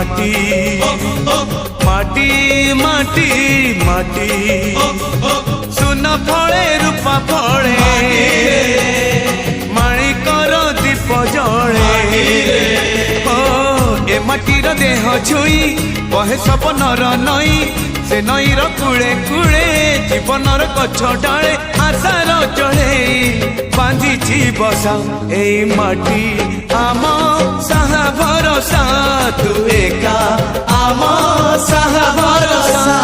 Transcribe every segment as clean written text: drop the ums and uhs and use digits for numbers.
माटी माटी माटी माटी सुन फले रूपा फले माणिकर दीप जले ए माटीर देह छुई कहे सपनर नई से नईर कूले कूले जीवनर गछ डाले आशार चढ़े बांधिची बसा ए माटी आम साहा भरोसा तू एका आम साहा भरोसा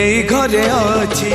এই ঘরে আছি